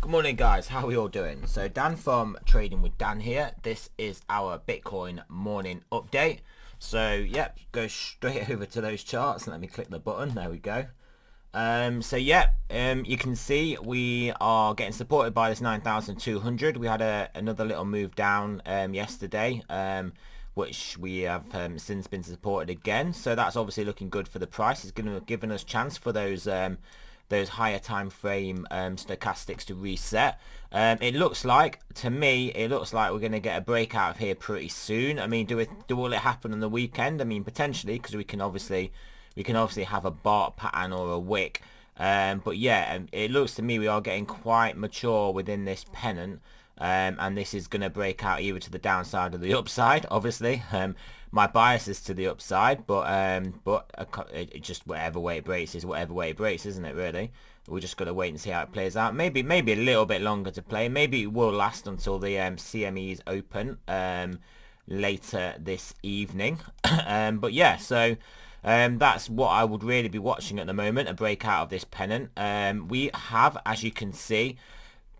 Good morning guys, how are we all doing? So Dan from Trading with Dan here. This is our Bitcoin morning update. So yep, go straight over to those charts. Let me click the button, there we go. You can see we are getting supported by this 9,200. We had another little move down yesterday, which we have since been supported again. So that's obviously looking good for the price. It's going to give us chance for those higher time frame stochastics to reset. It looks like, to me, we're going to get a breakout of here pretty soon. I mean, will it happen on the weekend? I mean, potentially, because we can obviously have a bar pattern or a wick. But yeah, it looks to me we are getting quite mature within this pennant. And this is going to break out either to the downside or the upside, obviously. My bias is to the upside, but it just whatever way it breaks is whatever way it breaks, isn't it, really? We're just going to wait and see how it plays out. Maybe a little bit longer to play. Maybe it will last until the CMEs open later this evening. But yeah, so that's what I would really be watching at the moment, a breakout of this pennant. We have, as you can see,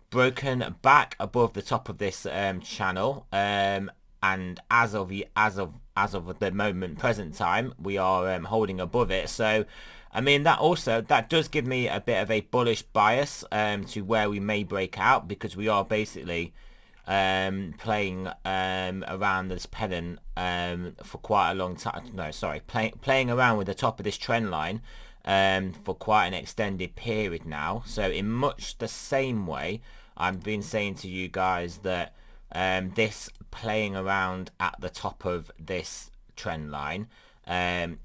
broken back above the top of this channel, and as of the moment present time we are holding above it. So I mean, that does give me a bit of a bullish bias to where we may break out, because we are basically playing around this pennant for quite a long time. No, sorry, playing around with the top of this trend line for quite an extended period now. So in much the same way, I've been saying to you guys that this playing around at the top of this trend line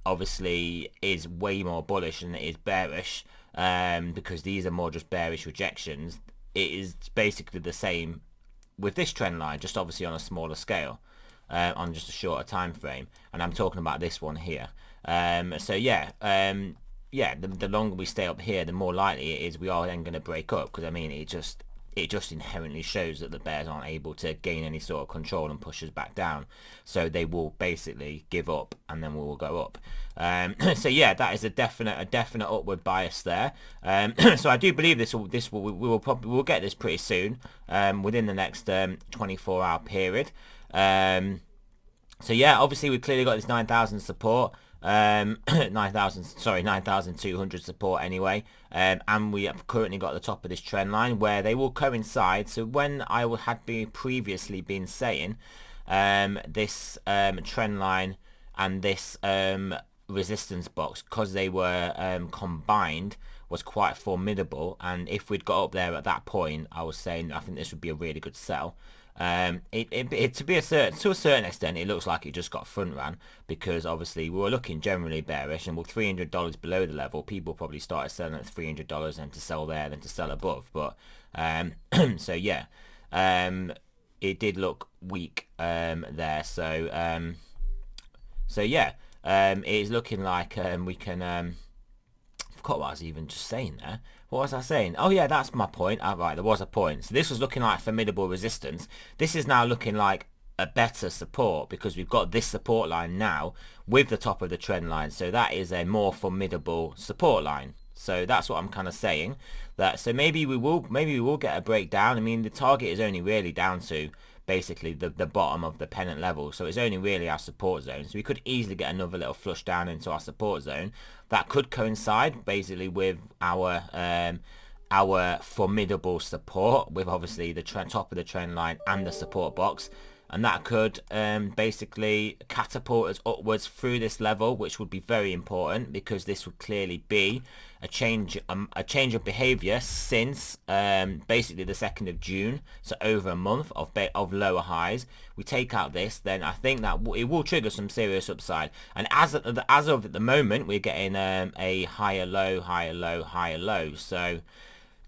obviously is way more bullish than it is bearish, because these are more just bearish rejections. It is basically the same with this trend line, just obviously on a smaller scale, on just a shorter time frame, and I'm talking about this one here. So yeah, the longer we stay up here, the more likely it is we are then going to break up, because I mean, it just inherently shows that the bears aren't able to gain any sort of control and push us back down, so they will basically give up and then we will go up. So yeah, that is a definite upward bias there. So I do believe we'll get this pretty soon, within the next 24-hour period. So yeah, obviously we've clearly got this 9,000 support, 9,200 support anyway, and we have currently got the top of this trend line where they will coincide. So when I had previously been saying this trend line and this resistance box, because they were combined, was quite formidable, and if we'd got up there at that point, I was saying I think this would be a really good sell. To a certain extent, it looks like it just got front ran, because obviously we were looking generally bearish, and with $300 below the level, people probably started selling at $300 and to sell there than to sell above. But so yeah, it did look weak there. So yeah, it is looking like we can. I forgot what I was even just saying there. What was I saying? Oh yeah, that's my point. Right, there was a point. So this was looking like formidable resistance. This is now looking like a better support, because we've got this support line now with the top of the trend line. So that is a more formidable support line. So that's what I'm kind of saying. So maybe we will get a breakdown. I mean, the target is only really down to basically the bottom of the pennant level, so it's only really our support zone. So we could easily get another little flush down into our support zone. That could coincide basically with our formidable support, with obviously the top of the trend line and the support box, and that could basically catapult us upwards through this level, which would be very important, because this would clearly be a change of behavior since basically the 2nd of June, so over a month of lower highs. We take out this, then I think that it will trigger some serious upside. And as of at the moment, we're getting a higher low, higher low, higher low. So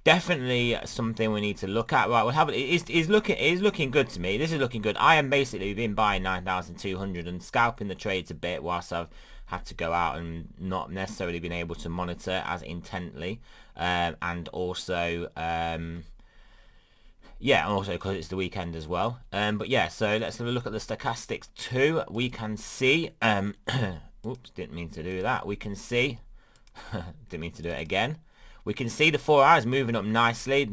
definitely something we need to look at. Right, we'll have it. It is looking good to me. This is looking good. I am basically been buying 9,200 and scalping the trades a bit whilst I've had to go out and not necessarily been able to monitor as intently, and also yeah, and also because it's the weekend as well. But yeah, so let's have a look at the stochastics too. We can see oops, didn't mean to do that. We can see didn't mean to do it again. we can see the 4 hours moving up nicely,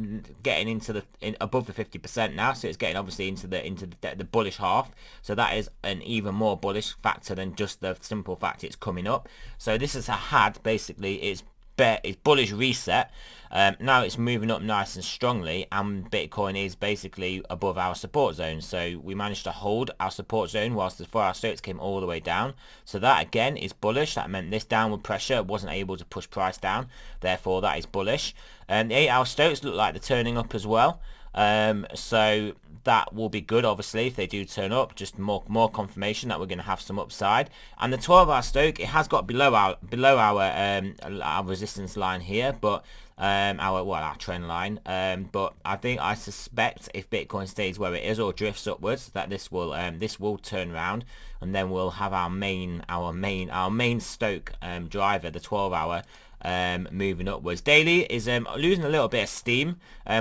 getting into the above the 50% now. So it's getting obviously into the bullish half. So that is an even more bullish factor than just the simple fact it's coming up. So this is basically it's bullish reset. Now it's moving up nice and strongly, and Bitcoin is basically above our support zone. So we managed to hold our support zone whilst the 4 hour Stochs came all the way down. So that again is bullish. That meant this downward pressure wasn't able to push price down. Therefore that is bullish. The 8 hour Stochs look like they're turning up as well. So that will be good, obviously, if they do turn up. Just more confirmation that we're going to have some upside. And the 12 hour Stoch, it has got below our resistance line here, but our trend line. But I suspect if Bitcoin stays where it is or drifts upwards, that this will turn around, and then we'll have our main Stoch driver, the 12 hour. Moving upwards. Daily is losing a little bit of steam,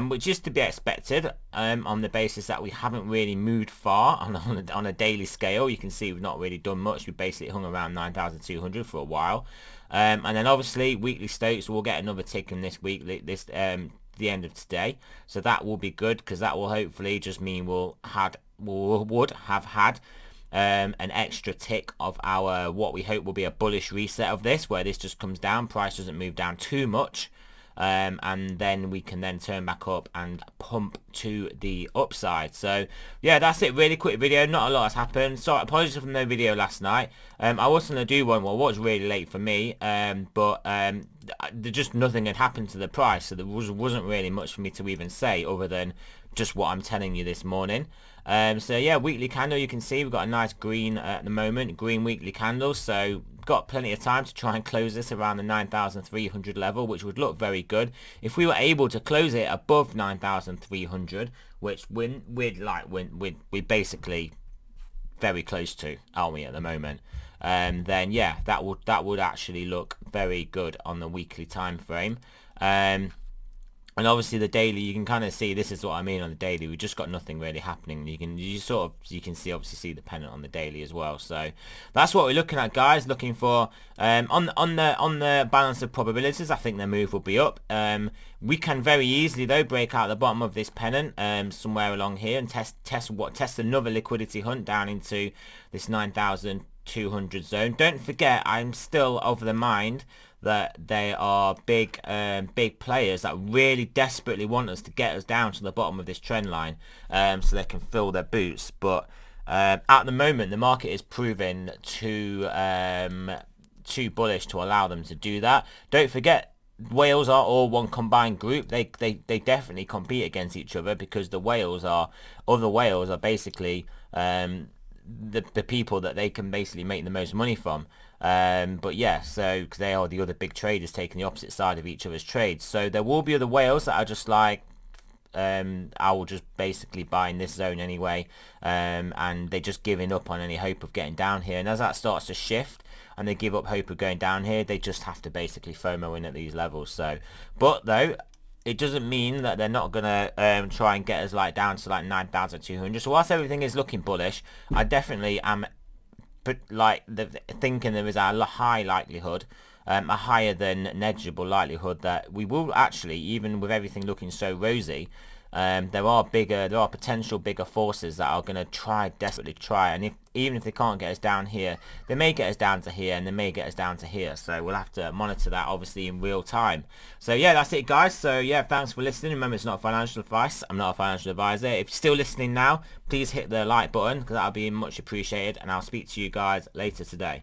which is to be expected on the basis that we haven't really moved far on a daily scale. You can see we've not really done much. We basically hung around 9,200 for a while, and then obviously weekly Stochs will get another tick in this week, the end of today. So that will be good, because that will hopefully just mean would have had an extra tick of our what we hope will be a bullish reset of this, where this just comes down, price doesn't move down too much, and then we can then turn back up and pump to the upside. So yeah, that's it. Really quick video, not a lot has happened. Sorry, apologies for no video last night. I was going to do one, well, it was really late for me, but just nothing had happened to the price, so there wasn't really much for me to even say other than just what I'm telling you this morning. So yeah, weekly candle, you can see we've got a nice green at the moment, green weekly candle. So got plenty of time to try and close this around the 9,300 level, which would look very good if we were able to close it above 9,300, which we're basically very close to, aren't we, at the moment? Then yeah, that would actually look very good on the weekly time frame. And obviously the daily, you can kind of see, this is what I mean on the daily, we've just got nothing really happening. You can see the pennant on the daily as well. So that's what we're looking at, guys. Looking for on the balance of probabilities, I think the move will be up. We can very easily though break out the bottom of this pennant somewhere along here and test another liquidity hunt down into this 9,200 zone. Don't forget, I'm still of the mind that they are big players that really desperately want us to get us down to the bottom of this trend line, so they can fill their boots. But at the moment the market is proving too bullish to allow them to do that. Don't forget, whales are all one combined group. They definitely compete against each other, because other whales are basically the people that they can basically make the most money from. But yeah, so because they are the other big traders taking the opposite side of each other's trades. So there will be other whales that are just like, I will just basically buy in this zone anyway, and they're just giving up on any hope of getting down here. And as that starts to shift and they give up hope of going down here, they just have to basically FOMO in at these levels. So, but though, it doesn't mean that they're not gonna try and get us like down to like 9,200. So whilst everything is looking bullish, I definitely am thinking there is a high likelihood, a higher than negligible likelihood, that we will actually, even with everything looking so rosy, there are potential bigger forces that are going to desperately try, and even if they can't get us down here, they may get us down to here, and they may get us down to here. So we'll have to monitor that obviously in real time. So yeah, that's it, guys. So yeah, thanks for listening. Remember, it's not financial advice. I'm not a financial advisor. If you're still listening now, please hit the like button, because that'll be much appreciated, and I'll speak to you guys later today.